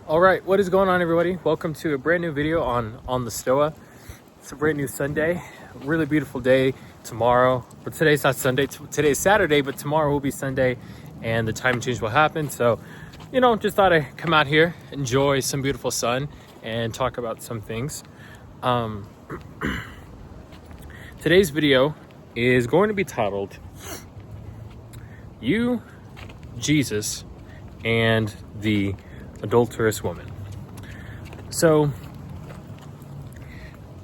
All right, what is going on, everybody? Welcome to a brand new video on the Stoa. It's a brand new Sunday, really beautiful day tomorrow. But today's not Sunday, today's Saturday, but tomorrow will be Sunday and the time change will happen. So, just thought I'd come out here, enjoy some beautiful sun and talk about some things. Today's video is going to be titled, You, Jesus, and the Adulterous woman. So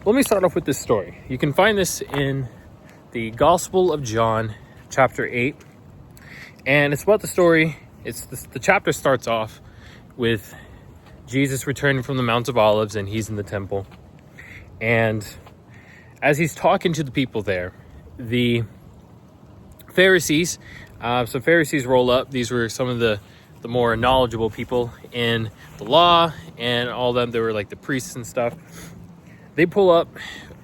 let me start off with this story. You can find this in the Gospel of John, chapter 8. And it's about the story. The chapter starts off with Jesus returning from the Mount of Olives, and he's in the temple. And as he's talking to the people there, the Pharisees, some Pharisees roll up. These were some of the more knowledgeable people in the law and all them. They were like the priests and stuff. They pull up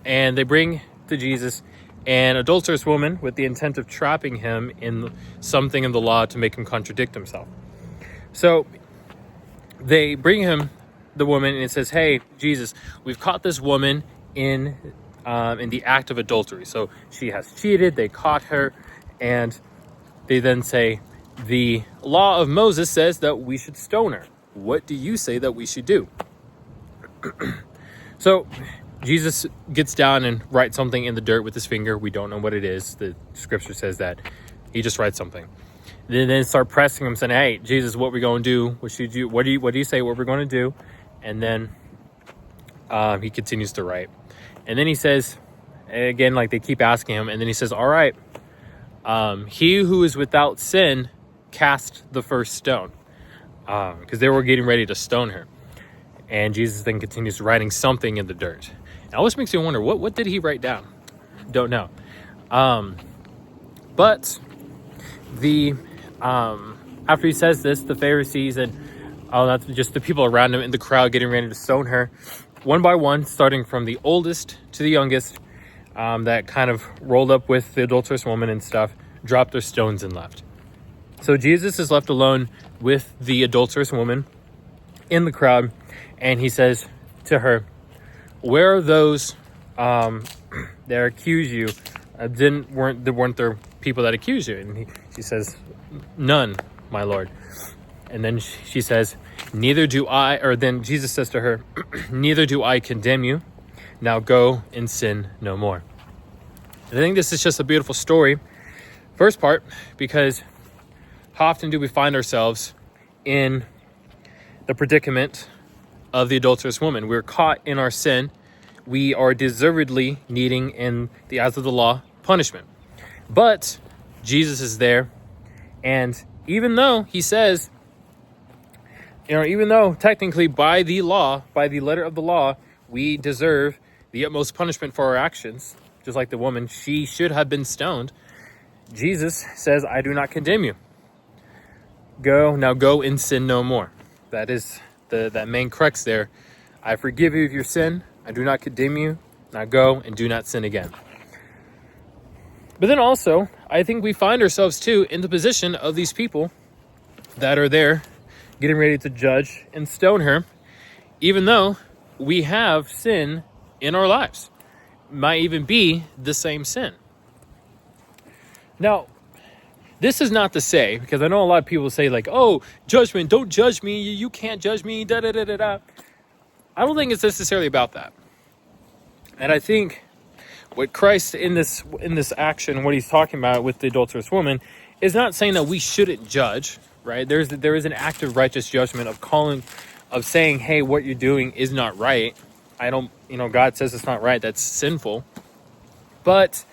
and they bring to Jesus an adulterous woman with the intent of trapping him in something in the law to make him contradict himself. So they bring him the woman, and it says, "Hey, Jesus, we've caught this woman in the act of adultery." So she has cheated. They caught her, and they then say, "The law of Moses says that we should stone her. What do you say that we should do?" So Jesus gets down and writes something in the dirt with his finger. We don't know what it is. The scripture says that he just writes something. Then start pressing him, saying, "Hey, Jesus, what we going to do? What should you? What do you say? What we're going to do?" And then he continues to write. And then he says, again, like they keep asking him, and then he says, "All right, he who is without sin, cast the first stone," because they were getting ready to stone her. And Jesus then continues writing something in the dirt. It always makes me wonder, what did he write down? Don't know. But after he says this, the Pharisees and not just the people around him in the crowd getting ready to stone her, one by one, starting from the oldest to the youngest, that kind of rolled up with the adulterous woman and stuff, dropped their stones and left. So Jesus is left alone with the adulterous woman in the crowd, and he says to her, "Where are those that accuse you? Weren't there people that accuse you?" And she says, "None, my Lord." And then she says, "Neither do I," or then Jesus says to her, "Neither do I condemn you. Now go and sin no more." And I think this is just a beautiful story. First part, because how often do we find ourselves in the predicament of the adulterous woman? We're caught in our sin. We are deservedly needing, in the eyes of the law, punishment. But Jesus is there, and even though he says, even though technically by the law, by the letter of the law, we deserve the utmost punishment for our actions, just like the woman, she should have been stoned, Jesus says, "I do not condemn you. Go and sin no more." That is that main crux there. I forgive you of your sin. I do not condemn you. Now go and do not sin again. But then also, I think we find ourselves too in the position of these people that are there getting ready to judge and stone her, even though we have sin in our lives. It might even be the same sin. Now, this is not to say, because I know a lot of people say like, "Oh, judgment, don't judge me. You can't judge me, da da da da da." I don't think it's necessarily about that. And I think what Christ in this action, what he's talking about with the adulterous woman, is not saying that we shouldn't judge, right? There is an act of righteous judgment of saying, "Hey, what you're doing is not right. God says it's not right. That's sinful." But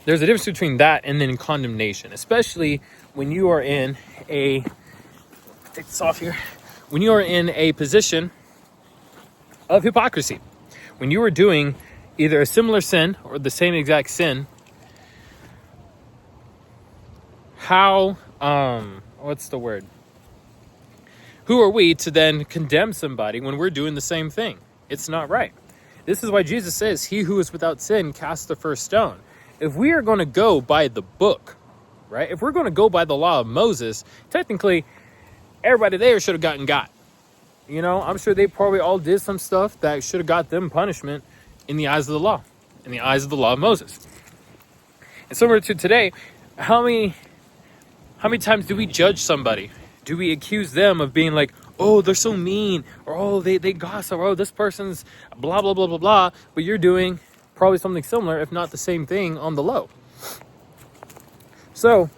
there's a difference between that and then condemnation, especially when you are in take this off here, when you are in a position of hypocrisy, when you are doing either a similar sin or the same exact sin. Who are we to then condemn somebody when we're doing the same thing? It's not right. This is why Jesus says, "He who is without sin cast the first stone." If we are going to go by the book, right? If we're going to go by the law of Moses, technically everybody there should have gotten got. I'm sure they probably all did some stuff that should have got them punishment in the eyes of the law, in the eyes of the law of Moses. And similar to today, how many times do we judge somebody? Do we accuse them of being like, oh, they're so mean, or oh, they gossip, or oh, this person's blah, blah, blah, blah, blah, but you're doing probably something similar, if not the same thing, on the low. So,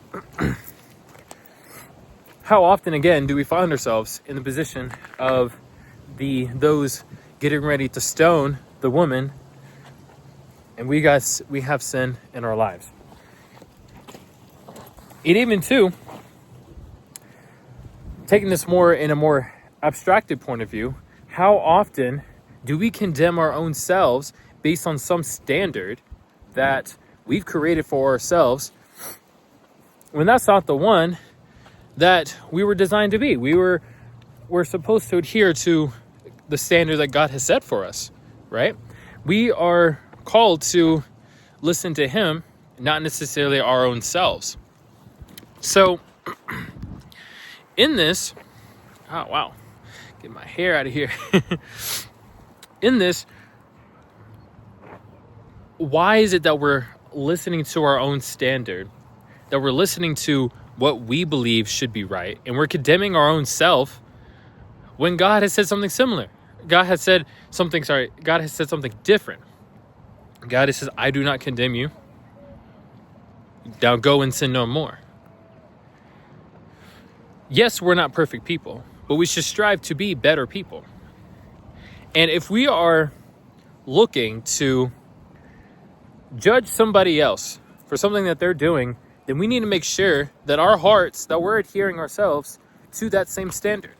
how often, again, do we find ourselves in the position of those getting ready to stone the woman, and we have sin in our lives? And even too, taking this more in a more abstracted point of view, how often do we condemn our own selves based on some standard that we've created for ourselves, when that's not the one that we were designed to be? We're supposed to adhere to the standard that God has set for us, right? We are called to listen to Him, not necessarily our own selves. So, in this, oh wow, get my hair out of here. In this, why is it that we're listening to our own standard, that we're listening to what we believe should be right, and we're condemning our own self when God has said something similar? God has said something different. God has said, I do not condemn you. Now go and sin no more. Yes, we're not perfect people, but we should strive to be better people. And if we are looking to judge somebody else for something that they're doing, then we need to make sure that our hearts, that we're adhering ourselves to that same standard.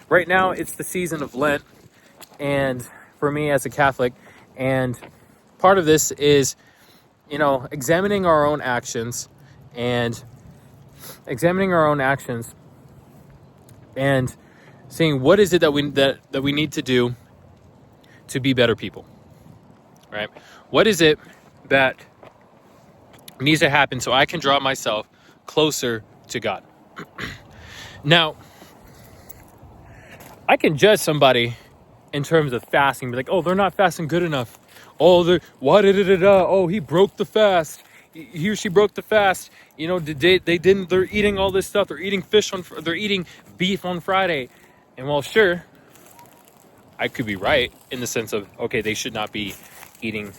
Right now, it's the season of Lent, and for me as a Catholic, and part of this is, examining our own actions and seeing what is it that we need to do to be better people, right? What is it that needs to happen so I can draw myself closer to God? Now, I can judge somebody in terms of fasting, be like, oh, they're not fasting good enough. Oh, oh, he broke the fast. He or she broke the fast. They're eating all this stuff. They're eating they're eating beef on Friday. And well, sure, I could be right in the sense of, okay, they should not be eating,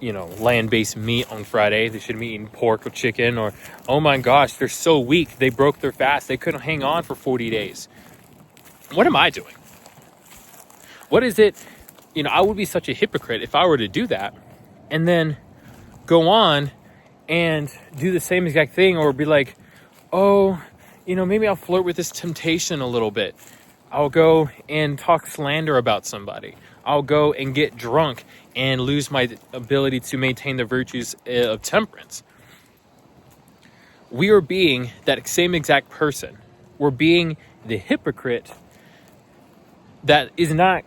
land-based meat on Friday. They shouldn't be eating pork or chicken, or, oh my gosh, they're so weak. They broke their fast. They couldn't hang on for 40 days. What am I doing? What is it? I would be such a hypocrite if I were to do that and then go on and do the same exact thing, or be like, oh, maybe I'll flirt with this temptation a little bit. I'll go and talk slander about somebody. I'll go and get drunk and lose my ability to maintain the virtues of temperance. We are being that same exact person. We're being the hypocrite that is not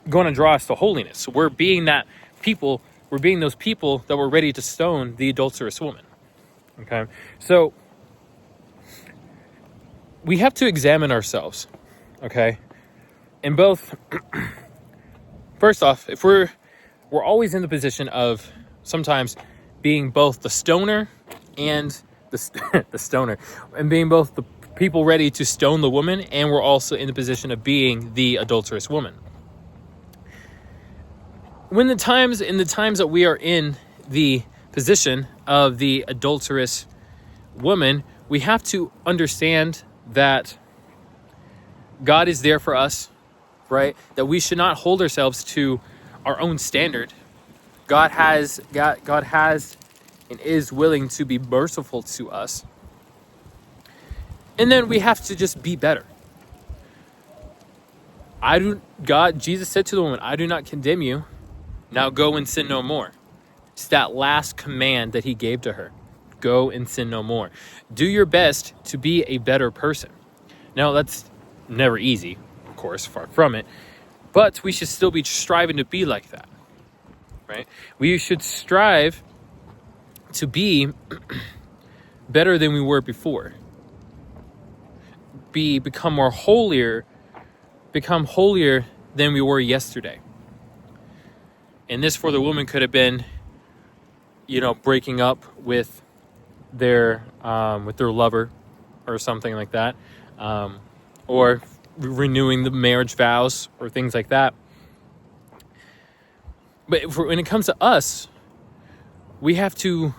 going to draw us to holiness. We're being those people that were ready to stone the adulterous woman. Okay? So we have to examine ourselves. Okay? And both, first off, if we're always in the position of sometimes being both the stoner and the stoner, and being both the people ready to stone the woman, and we're also in the position of being the adulterous woman. In the times that we are in the position of the adulterous woman, we have to understand that God is there for us, right? That we should not hold ourselves to our own standard. God has and is willing to be merciful to us. And then we have to just be better. Jesus said to the woman, I do not condemn you. Now go and sin no more. It's that last command that he gave to her. Go and sin no more. Do your best to be a better person. Now, that's never easy, of course, far from it. But we should still be striving to be like that, right? We should strive to be better than we were before. become holier than we were yesterday. And this for the woman could have been, breaking up with their lover or something like that, or renewing the marriage vows or things like that. But when it comes to us, we have to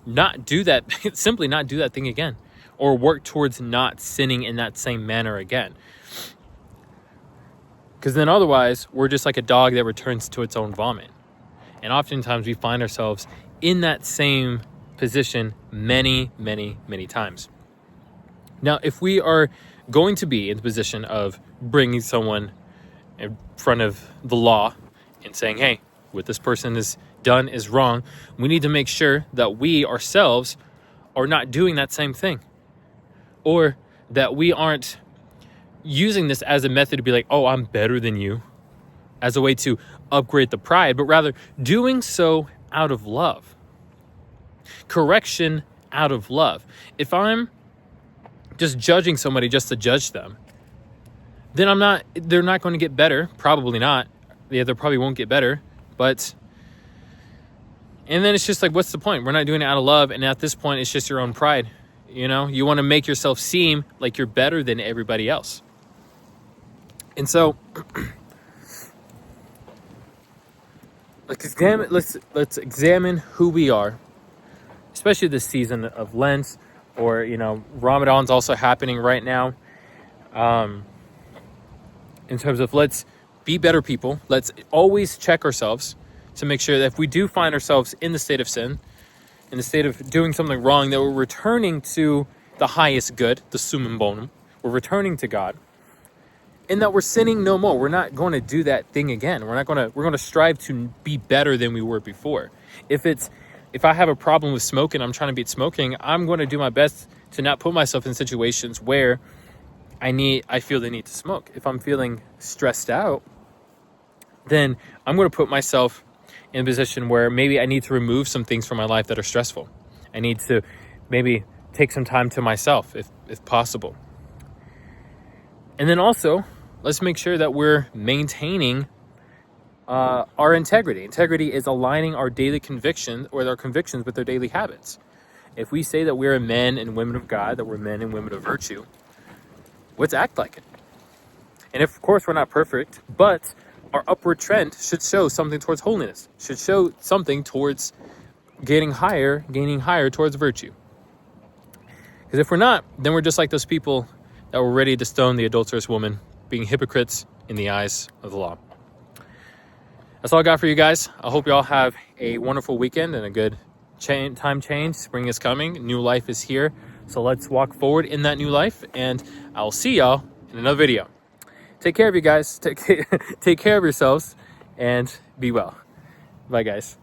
not do that, simply not do that thing again, or work towards not sinning in that same manner again. Because then otherwise, we're just like a dog that returns to its own vomit. And oftentimes we find ourselves in that same position many, many, many times. Now, if we are going to be in the position of bringing someone in front of the law and saying, hey, what this person has done is wrong, we need to make sure that we ourselves are not doing that same thing. Or that we aren't using this as a method to be like, oh, I'm better than you, as a way to upgrade the pride, but rather doing so out of love. Correction out of love. If I'm just judging somebody just to judge them, then they're not going to get better. Probably not. Yeah, they probably won't get better. And then it's just like, what's the point? We're not doing it out of love. And at this point, it's just your own pride. You want to make yourself seem like you're better than everybody else. And so let's examine who we are, especially this season of Lent, or Ramadan's also happening right now. In terms of, let's be better people. Let's always check ourselves to make sure that if we do find ourselves in the state of sin, in the state of doing something wrong, that we're returning to the highest good, the summum bonum. We're returning to God, and that we're sinning no more. We're not going to do that thing again. We're going to strive to be better than we were before. If I have a problem with smoking, I'm trying to beat smoking, I'm going to do my best to not put myself in situations where I feel the need to smoke. If I'm feeling stressed out, then I'm going to put myself in a position where maybe I need to remove some things from my life that are stressful. I need to maybe take some time to myself if possible. And then also, let's make sure that we're maintaining our integrity. Integrity is aligning our daily convictions with our daily habits. If we say that we're men and women of God, that we're men and women of virtue, let's act like it. And of course, we're not perfect, but our upward trend should show something towards holiness, should show something towards gaining higher towards virtue. Because if we're not, then we're just like those people that were ready to stone the adulterous woman, being hypocrites in the eyes of the law. That's all I got for you guys. I hope you all have a wonderful weekend and a good time change. Spring is coming. New life is here. So let's walk forward in that new life. And I'll see y'all in another video. Take care of you guys. Take care of yourselves and be well. Bye, guys.